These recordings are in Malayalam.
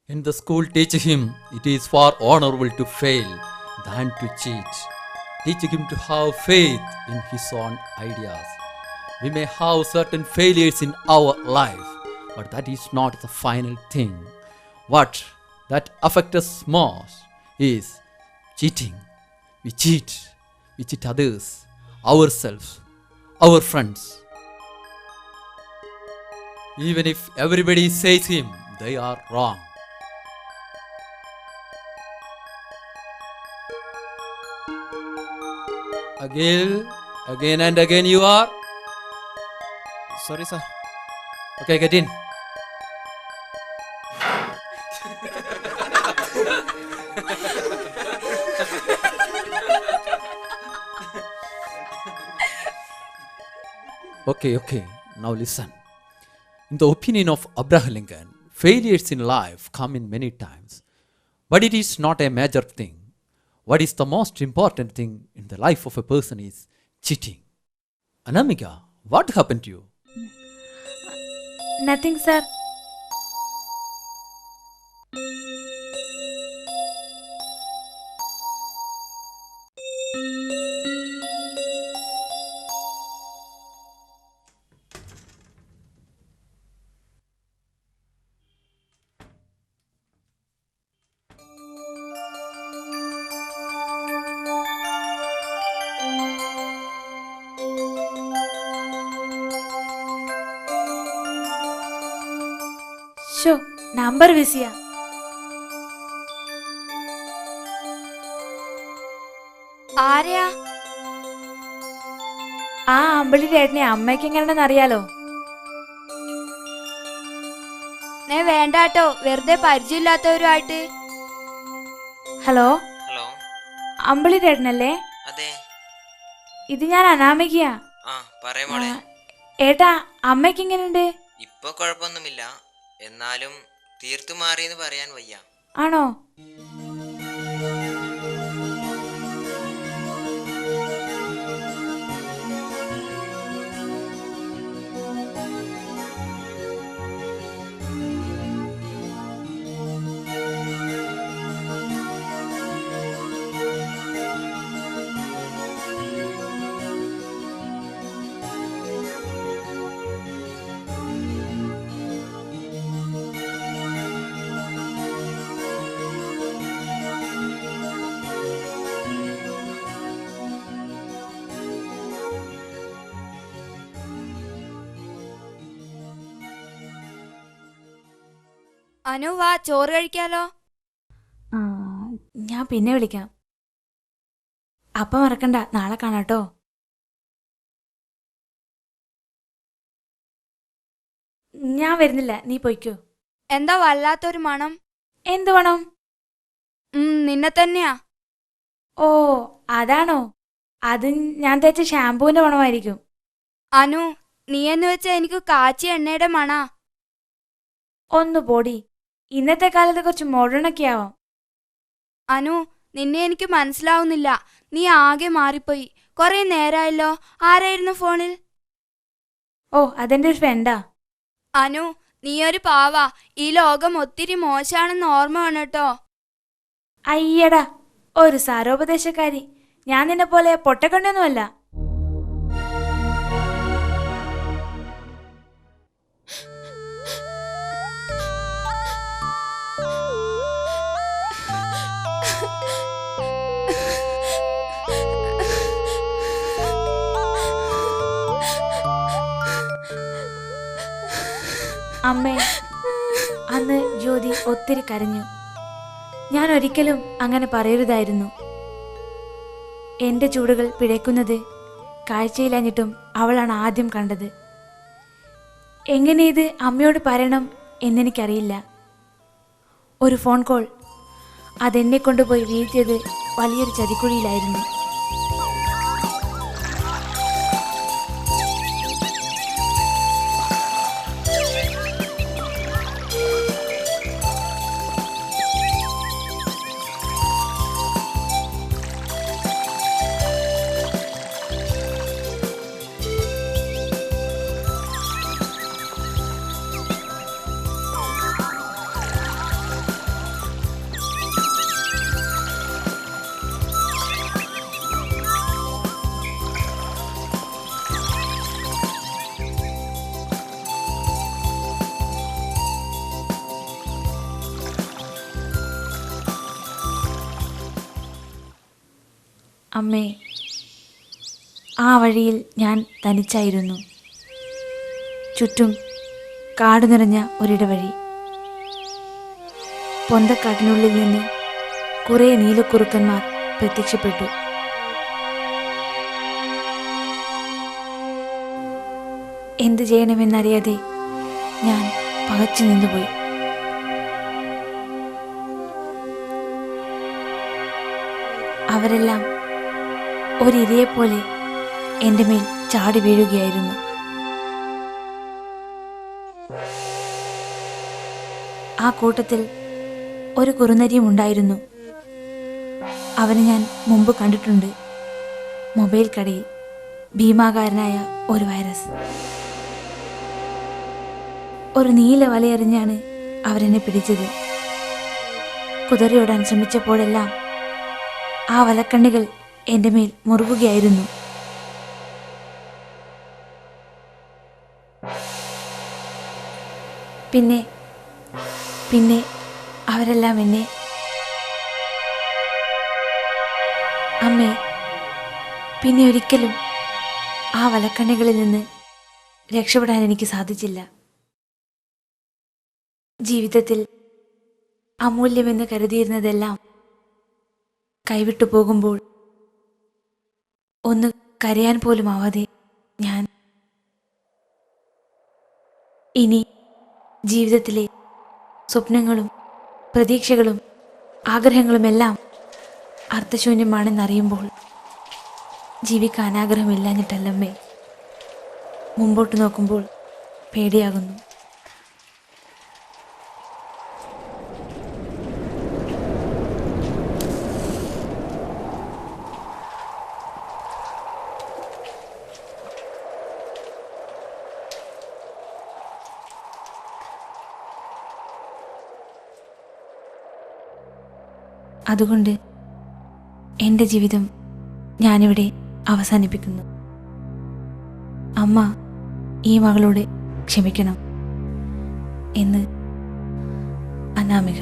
In the school, teach him it is far honorable to fail than to cheat. Teach him to have faith in his own ideas. We may have certain failures in our life, but that is not the final thing. What that affects us most is cheating. We cheat others, ourselves, our friends. Even if everybody says him, they are wrong. Again and again you are. Sorry, sir. Okay, get in. Okay. Now listen. In the opinion of Abraham Lincoln, failures in life come in many times, but it is not a major thing. What is the most important thing in the life of a person is cheating. Anamika, what happened to you? Nothing, sir. ഷോ നമ്പർ ബിസിയാ. ആരെയാ? ആ അമ്പിളി ചേട്ടനെ അമ്മയ്ക്ക് എങ്ങനെയാണെന്ന് അറിയാലോ. വേണ്ടാട്ടോ, വെറുതെ പരിചയമില്ലാത്തവരുമായിട്ട്. Hello, hello. അമ്പിളി ചേട്ടനല്ലേ? അതെ. ഇത് ഞാൻ അനാമികയാ. ആ, പറയ് മോളെ. ഏട്ടാ, അമ്മയ്ക്ക് എങ്ങനെയുണ്ട്? ഇപ്പൊ കുഴപ്പമൊന്നുമില്ല, എന്നാലും തീർത്തു മാറിയെന്ന് പറയാൻ വയ്യ. ആണോ? അനു, വാ ചോറ് കഴിക്കാലോ. ആ, ഞാൻ പിന്നെ വിളിക്കാം. അപ്പം മറക്കണ്ട, നാളെ കാണാട്ടോ. ഞാൻ വരുന്നില്ല, നീ പൊയ്ക്കോ. എന്താ വല്ലാത്തൊരു മണം? എന്ത് വേണം? നിന്നെ തന്നെയാ. ഓ, അതാണോ? അത് ഞാൻ തേച്ച ഷാമ്പൂവിന്റെ മണമായിരിക്കും. അനു, നീ എന്ന് വെച്ചാ എനിക്ക് കാച്ചിയ എണ്ണയുടെ മണാ. ഒന്ന് പോടി, ഇന്നത്തെ കാലത്ത് കുറച്ച് മോഡേണൊക്കെ ആവാം. അനു, നിന്നെ എനിക്ക് മനസ്സിലാവുന്നില്ല. നീ ആകെ മാറിപ്പോയി. കുറെ നേരമായല്ലോ. ആരായിരുന്നു ഫോണിൽ? ഓ, അതെന്റെ ഒരു ഫ്രണ്ടാ. അനു, നീ ഒരു പാവാ. ഈ ലോകം ഒത്തിരി മോശമാണെന്ന് ഓർമ്മ വേണം കേട്ടോ. അയ്യടാ, ഒരു സാരോപദേശക്കാരി. ഞാൻ നിന്നെ പോലെ പൊട്ടക്കണ്ണൊന്നുമല്ല. അമ്മേ, അന്ന് ജ്യോതി ഒത്തിരി കരഞ്ഞു. ഞാൻ ഒരിക്കലും അങ്ങനെ പറയരുതായിരുന്നു. എന്റെ ചൂടുകൾ പിഴയ്ക്കുന്നത് കാഴ്ചയിലഞ്ഞിട്ടും അവളാണ് ആദ്യം കണ്ടത്. എങ്ങനെ ഇത് അമ്മയോട് പറയണം എന്നെനിക്കറിയില്ല. ഒരു ഫോൺ കോൾ, അതെന്നെ കൊണ്ടുപോയി വീഴ്ത്തിയത് വലിയൊരു ചതിക്കുഴിയിലായിരുന്നു. അമ്മേ, ആ വഴിയിൽ ഞാൻ തനിച്ചായിരുന്നു. ചുറ്റും കാട് നിറഞ്ഞ ഒരിടവഴി. പൊന്തക്കാട്ടിനുള്ളിൽ നിന്ന് കുറേ നീലക്കുറുക്കന്മാർ പ്രത്യക്ഷപ്പെട്ടു. എന്ത് ചെയ്യണമെന്നറിയാതെ ഞാൻ പകച്ചു നിന്നുപോയി. അവരെല്ലാം ഒരിരയെപ്പോലെ എൻ്റെ മേൽ ചാടി വീഴുകയായിരുന്നു. ആ കൂട്ടത്തിൽ ഒരു കുറുനരിയും ഉണ്ടായിരുന്നു. അവനെ ഞാൻ മുമ്പ് കണ്ടിട്ടുണ്ട്. മൊബൈൽ കടയിൽ ഭീമാകാരനായ ഒരു വൈറസ്. ഒരു നീല വലയെറിഞ്ഞാണ് അവരെന്നെ പിടിച്ചത്. കുതിരയോടാൻ ശ്രമിച്ചപ്പോഴെല്ലാം ആ വലക്കണ്ണികൾ എൻ്റെ മേൽ മുറുകുകയായിരുന്നു. പിന്നെ പിന്നെ അവരെല്ലാം എന്നെ, അമ്മേ, പിന്നെ ഒരിക്കലും ആ വലക്കണ്ണികളിൽ നിന്ന് രക്ഷപ്പെടാൻ എനിക്ക് സാധിച്ചില്ല. ജീവിതത്തിൽ അമൂല്യമെന്ന് കരുതിയിരുന്നതെല്ലാം കൈവിട്ടു പോകുമ്പോൾ ഒന്ന് കരയാൻ പോലും ആവാതെ ഞാൻ ഇനി ജീവിതത്തിലെ സ്വപ്നങ്ങളും പ്രതീക്ഷകളും ആഗ്രഹങ്ങളുമെല്ലാം അർത്ഥശൂന്യമാണെന്നറിയുമ്പോൾ ജീവിക്കാൻ ആഗ്രഹമില്ലാഞ്ഞിട്ടല്ലമ്മേ, മുമ്പോട്ട് നോക്കുമ്പോൾ പേടിയാകുന്നു. അതുകൊണ്ട് എൻ്റെ ജീവിതം ഞാനിവിടെ അവസാനിപ്പിക്കുന്നു. അമ്മ ഈ മകളോട് ക്ഷമിക്കണം എന്ന് അനാമിക.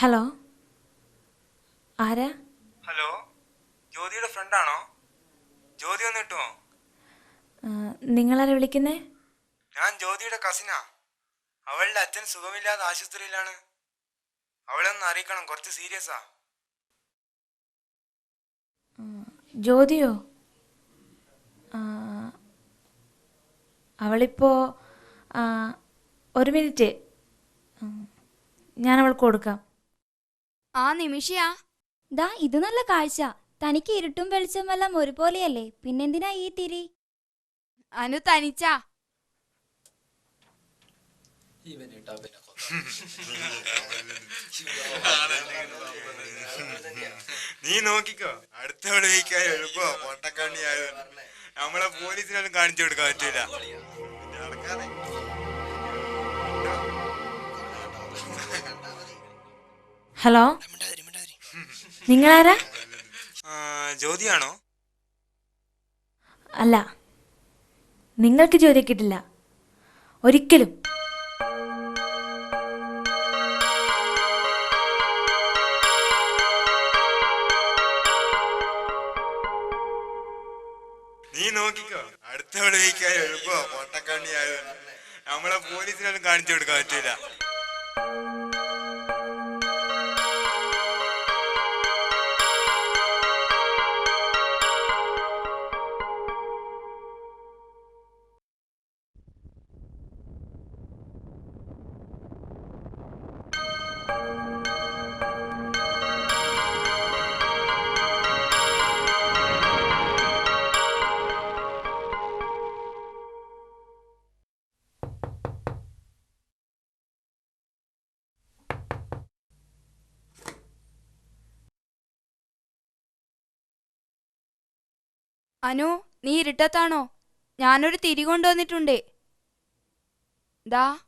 ഹലോ, ആരാ? ഹലോ, ജ്യോതിയുടെ ഫ്രണ്ടാണോ? ജ്യോതി ഒന്ന് കിട്ടുമോ? നിങ്ങളാരാ വിളിക്കുന്നേ? ഞാൻ ജ്യോതിയുടെ കസിനാ. അവളുടെ അച്ഛൻ സുഖമില്ലാതെ ആശുപത്രിയിലാണ്. അവളെ ഒന്ന് അറിയിക്കണം, കുറച്ച് സീരിയസാ. ജ്യോതിയോ? അവളിപ്പോ ഒരു മിനിറ്റ്, ഞാൻ അവൾക്ക് കൊടുക്കാം. ആ നിമിഷയാ. ദാ ഇത് നല്ല കാഴ്ച. തനിക്ക് ഇരുട്ടും വെളിച്ചമെല്ലാം ഒരുപോലെയല്ലേ, പിന്നെന്തിനാ ഈ തിരി? അനു തനിച്ചാ. നീ നോക്കിക്കോ, അടുത്തവള് വയ്ക്കാൻ എളുപ്പോ പൊട്ടക്കണ്ണി ആയത്. നമ്മളെ പോലീസിനൊന്നും കാണിച്ചു കൊടുക്കാൻ പറ്റൂല. ഹലോ, നിങ്ങളാരാ? ജ്യോതിയാണോ? അല്ല, നിങ്ങൾക്ക് ജ്യോതി കിട്ടില്ല ഒരിക്കലും. നീ നോക്കിക്കോ, അടുത്തവള് വയ്ക്കാൻ എളുപ്പോ പൊട്ടക്കണ്ണി ആയത്. നമ്മളെ പോലീസിനൊന്നും കാണിച്ചു കൊടുക്കാൻ പറ്റൂല. അനു, നീ ഇരുട്ടത്താണോ? ഞാനൊരു തിരി കൊണ്ടുവന്നിട്ടുണ്ടേ. ദാ